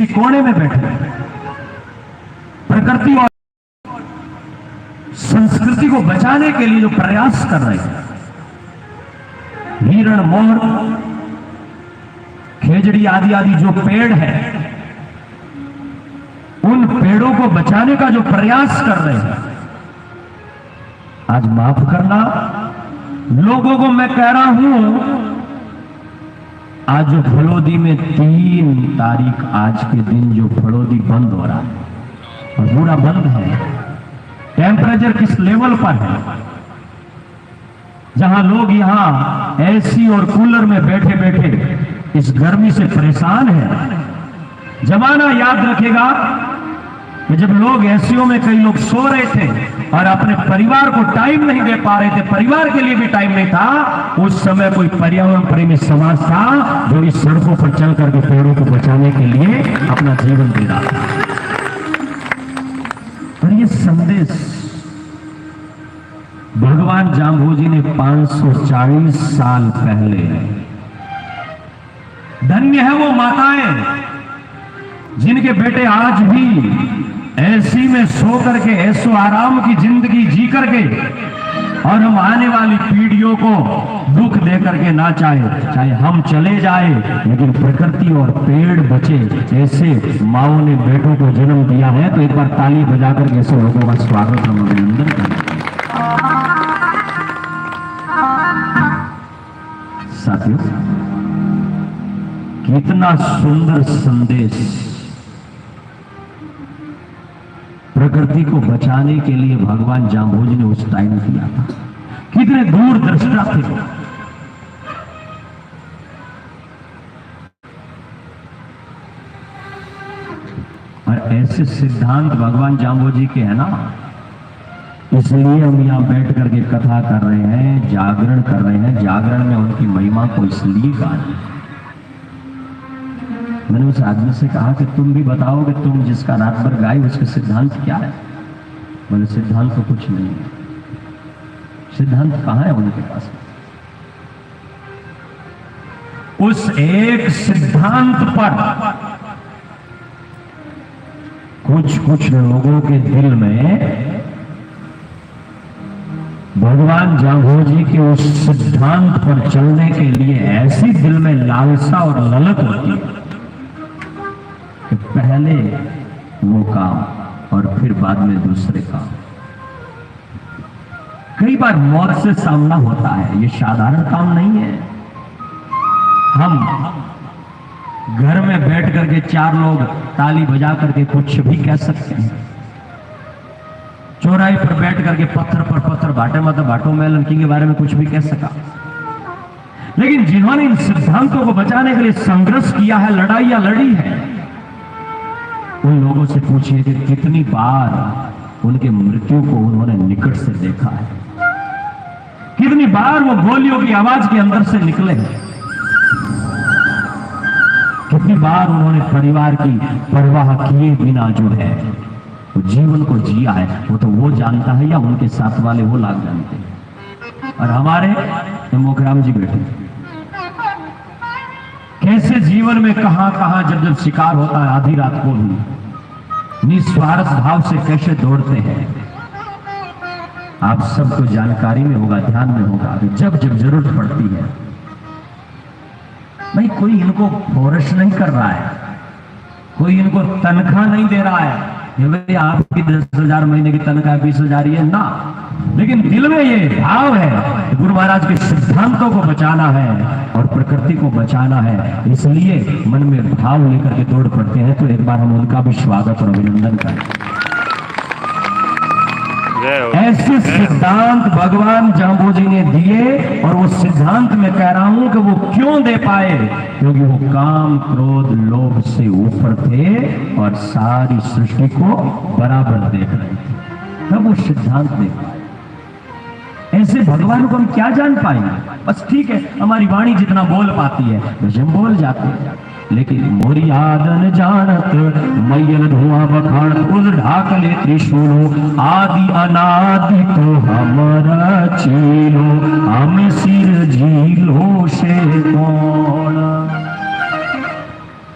कोने में बैठे प्रकृति और संस्कृति को बचाने के लिए जो प्रयास कर रहे हैं, हिरण, मोर, खेजड़ी आदि आदि जो पेड़ है, उन पेड़ों को बचाने का जो प्रयास कर रहे हैं, आज माफ करना लोगों को मैं कह रहा हूं, आज जो फलोदी में 3 तारीख आज के दिन जो फलोदी बंद हो रहा है और पूरा बंद है, टेम्परेचर किस लेवल पर है, जहां लोग यहां एसी और कूलर में बैठे बैठे इस गर्मी से परेशान है। जमाना याद रखेगा कि जब लोग एसीओ में कई लोग सो रहे थे और अपने परिवार को टाइम नहीं दे पा रहे थे, परिवार के लिए भी टाइम नहीं था, उस समय कोई पर्यावरण प्रेमी समाज था जो इस सड़कों पर चल करके पेड़ों को बचाने के लिए अपना जीवन दे रहा था। और ये संदेश भगवान जाम्बोजी ने 540 साल पहले, धन्य है वो माताएं जिनके बेटे आज भी ऐसी में सो करके ऐसो आराम की जिंदगी जी करके और हम आने वाली पीढ़ियों को दुख दे करके ना चाहे हम चले जाए, लेकिन प्रकृति और पेड़ बचे। ऐसे माओ ने बेटों को जन्म दिया है, तो एक बार ताली बजा करके ऐसे लोगों का स्वागत हम अभिनंदन करें। साथियों, कितना सुंदर संदेश प्रकृति को बचाने के लिए भगवान जाम्बोजी ने उस टाइम दिया था। कितने दूरदृष्टा थे वो। और ऐसे सिद्धांत भगवान जाम्बोजी के है ना, इसलिए हम यहां बैठ करके कथा कर रहे हैं, जागरण कर रहे हैं। जागरण में उनकी महिमा को इसलिए गा रहे हैं। मैंने उस आदमी से कहा कि तुम भी बताओ कि तुम जिसका रात भर गाए उसके सिद्धांत क्या है। बोले सिद्धांत तो कुछ नहीं है। सिद्धांत कहां है उनके पास? उस एक सिद्धांत पर कुछ लोगों के दिल में भगवान जाम्बोजी के उस सिद्धांत पर चलने के लिए ऐसी दिल में लालसा और ललक होती है कि पहले वो काम और फिर बाद में दूसरे काम। कई बार मौत से सामना होता है, ये साधारण काम नहीं है। हम घर में बैठ करके 4 लोग ताली बजा करके कुछ भी कह सकते हैं, चौराहे पर बैठ करके पत्थर पर पत्थर, भाटे मत भाटों में लड़की के बारे में कुछ भी कह सका, लेकिन जिन्होंने इन सिद्धांतों को बचाने के लिए संघर्ष किया है, लड़ाइयां लड़ी है, उन लोगों से पूछिए कि कितनी बार उनके मृत्यु को उन्होंने निकट से देखा है, कितनी बार वो गोलियों की आवाज के अंदर से निकले हैं, कितनी बार उन्होंने परिवार की परवाह किए बिना जो है वो जीवन को जिया है। वो तो वो जानता है या उनके साथ वाले वो लाग जानते हैं। और हमारे मोखराम जी बेटे कैसे जीवन में कहां जब शिकार होता है, आधी रात को भी निस्वार्थ भाव से कैसे दौड़ते हैं, आप सबको जानकारी में होगा, ध्यान में होगा। जब जरूरत पड़ती है, भाई कोई इनको फोर्स नहीं कर रहा है, कोई इनको तनख्वाह नहीं दे रहा है, भाई आपकी 10,000 महीने की तनख्वाह 20,000 ये ना, लेकिन दिल में ये भाव है गुरु महाराज के सिद्धांतों को बचाना है और प्रकृति को बचाना है, इसलिए मन में भाव लेकर के दौड़ पड़ते हैं। तो एक बार हम उनका भी स्वागत और अभिनंदन करें। ऐसे सिद्धांत भगवान जाम्बोजी ने दिए, और वो सिद्धांत में कह रहा हूं कि वो क्यों दे पाए, क्योंकि वो काम, क्रोध, लोभ से ऊपर थे और सारी सृष्टि को बराबर देख रहे थे, तब वो सिद्धांत दे पाए। ऐसे भगवान को हम क्या जान पाएंगे? बस ठीक है, हमारी वाणी जितना बोल पाती है वैसे हम बोल जाते हैं, लेकिन मोरी आदन जानत मैयल धुआं बखान उल ढाकले त्रिशूलो आदि अनादि तो हमारा चीलो हम सिर झीलो से कौन।